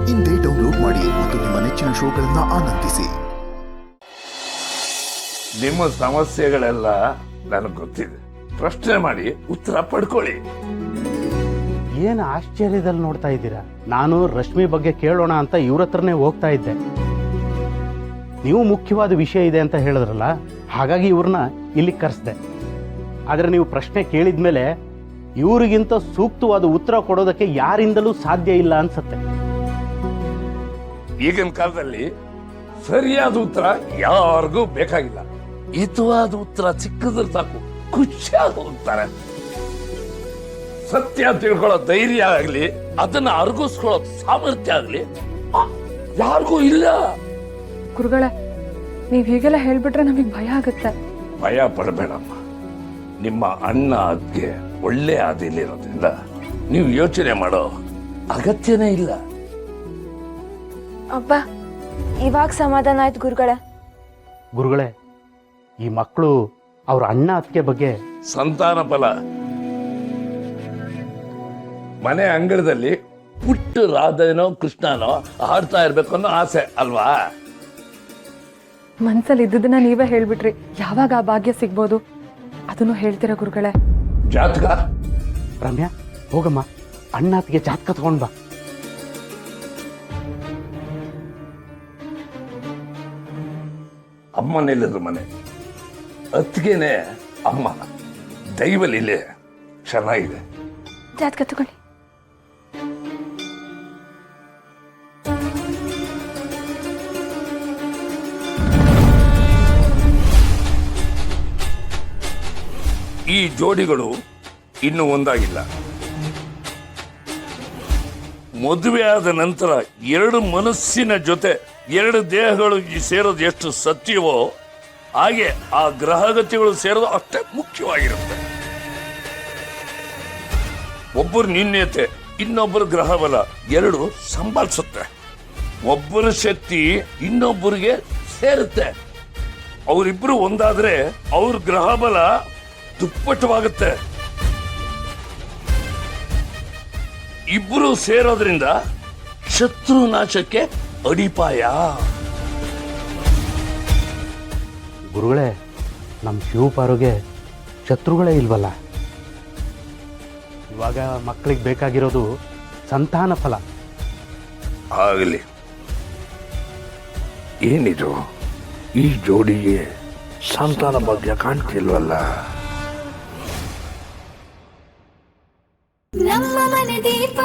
ಇಂದೇ ಡೌನ್ಲೋಡ್ ಮಾಡಿ ಮತ್ತು ನಿಮ್ಮ ನೆಚ್ಚಿನ ಶೋಗಳನ್ನು ಆನಂದಿಸಿ. ನಿಮ್ಮ ಸಮಸ್ಯೆಗಳೆಲ್ಲ ನನಗೆ ಗೊತ್ತಿದೆ. ಪ್ರಶ್ನೆ ಮಾಡಿ ಉತ್ತರ ಪಡ್ಕೊಳ್ಳಿ. ಏನು ಆಶ್ಚರ್ಯದಲ್ಲಿ ನೋಡ್ತಾ ಇದ್ದೀರಾ? ನಾನು ರಶ್ಮಿ ಬಗ್ಗೆ ಕೇಳೋಣ ಅಂತ ಇವ್ರ ಹತ್ರನೇ ಹೋಗ್ತಾ ಇದ್ದೆ. ನೀವು ಮುಖ್ಯವಾದ ವಿಷಯ ಇದೆ ಅಂತ ಹೇಳಿದ್ರಲ್ಲ, ಹಾಗಾಗಿ ಇವ್ರನ್ನ ಇಲ್ಲಿ ಕರೆಸ್ದೆ. ಆದರೆ ನೀವು ಪ್ರಶ್ನೆ ಕೇಳಿದ ಮೇಲೆ ಇವರಿಗಿಂತ ಸೂಕ್ತವಾದ ಉತ್ತರ ಕೊಡೋದಕ್ಕೆ ಯಾರಿಂದಲೂ ಸಾಧ್ಯ ಇಲ್ಲ ಅನ್ಸತ್ತೆ. ಈಗಿನ ಕಾಲದಲ್ಲಿ ಸರಿಯಾದ ಉತ್ತರ ಯಾರಿಗೂ ಬೇಕಾಗಿಲ್ಲ. ಹಿತವಾದ ಉತ್ತರ ಸಿಕ್ಕಿದ್ರೆ ಸಾಕು, ಖುಷಿಯಾಗಿ ಹೋಗ್ತಾರೆ. ಸತ್ಯ ತಿಳ್ಕೊಳ್ಳೋ ಧೈರ್ಯ ಆಗ್ಲಿ, ಅದನ್ನ ಅರ್ಗಿಸ್ಕೊಳ್ಳೋ ಸಾಮರ್ಥ್ಯ ಆಗ್ಲಿ ಯಾರಿಗೂ ಇಲ್ಲ. ಗುರುಗಳೇ, ನೀವ್ ಹೀಗೆಲ್ಲ ಹೇಳ್ಬಿಟ್ರೆ ನಮಗ್ ಭಯ ಆಗುತ್ತೆ. ಭಯ ಪಡಬೇಡಮ್ಮ. ನಿಮ್ಮ ಅಣ್ಣ ಅದ್ಗೆ ಒಳ್ಳೆ ಆದಿಲಿರೋದ್ರಿಂದ ನೀವು ಯೋಚನೆ ಮಾಡೋ ಅಗತ್ಯನೇ ಇಲ್ಲ. ಅಬ್ಬ, ಇವಾಗ ಸಮಾಧಾನ ಆಯ್ತು ಗುರುಗಳೇ. ಗುರುಗಳೇ, ಈ ಮಕ್ಕಳು ಅವ್ರ ಅಣ್ಣ ಅತ್ತಿಗೆ ಬಗ್ಗೆ ಸಂತಾನ ಫಲ. ಮನೆ ಅಂಗಳದಲ್ಲಿ ಪುಟ್ಟ ರಾಧನೋ ಕೃಷ್ಣನೋ ಆಡ್ತಾ ಇರ್ಬೇಕು ಅನ್ನೋ ಆಸೆ ಅಲ್ವಾ? ಮನ್ಸಲ್ಲಿ ಇದ್ದದನ್ನ ನೀವೇ ಹೇಳ್ಬಿಟ್ರಿ. ಯಾವಾಗ ಆ ಭಾಗ್ಯ ಸಿಗ್ಬೋದು ಅದನ್ನು ಹೇಳ್ತೀರಾ ಗುರುಗಳೇ? ಜಾತಕ ರಮ್ಯಾ, ಹೋಗಮ್ಮ, ಅಣ್ಣ ಅತ್ತಿಗೆ ಜಾತಕ ತಗೊಂಡ್ ಬಾ. ಅಮ್ಮನಿಲ್ಲದ ಮನೆ, ಅತ್ತಿಗೆನೆ ಅಮ್ಮ. ದೈವಲೀಲೆ ಚೆನ್ನಾಗಿದೆ. ಜಾತಕ ತಗೊಳ್ಳಿ. ಈ ಜೋಡಿಗಳು ಇನ್ನೂ ಒಂದಾಗಿಲ್ಲ. ಮದುವೆ ಆದ ನಂತರ ಎರಡು ಮನಸ್ಸಿನ ಜೊತೆ ಎರಡು ದೇಹಗಳು ಸೇರೋದು ಎಷ್ಟು ಸತ್ಯವೋ, ಹಾಗೆ ಆ ಗ್ರಹಗತಿಗಳು ಸೇರೋದು ಅಷ್ಟೇ ಮುಖ್ಯವಾಗಿರುತ್ತೆ. ಒಬ್ಬರು ನ್ಯೂನ್ಯತೆ, ಇನ್ನೊಬ್ಬರು ಗ್ರಹ ಬಲ ಎರಡು ಸಂಭಾಳಿಸುತ್ತೆ. ಒಬ್ಬರ ಶಕ್ತಿ ಇನ್ನೊಬ್ಬರಿಗೆ ಸೇರುತ್ತೆ. ಅವರಿಬ್ರು ಒಂದಾದ್ರೆ ಅವ್ರ ಗ್ರಹ ಬಲ ದುಪ್ಪಟ್ಟವಾಗುತ್ತೆ. ಇಬ್ರು ಸೇರೋದ್ರಿಂದ ಶತ್ರು ನಾಶಕ್ಕೆ ಅಡಿಪಾಯ. ಗುರುಗಳೇ, ನಮ್ಮ ಶಿವಪಾರುಗೆ ಶತ್ರುಗಳೇ ಇಲ್ವಲ್ಲ. ಇವಾಗ ಮಕ್ಕಳಿಗೆ ಬೇಕಾಗಿರೋದು ಸಂತಾನ ಫಲ. ಆಗಲಿ. ಏನಿದು, ಈ ಜೋಡಿಗೆ ಸಂತಾನ ಭಾಗ್ಯ ಕಾಣ್ತಿಲ್ವಲ್ಲ? ನಮ್ಮ ಮನೆ ದೀಪ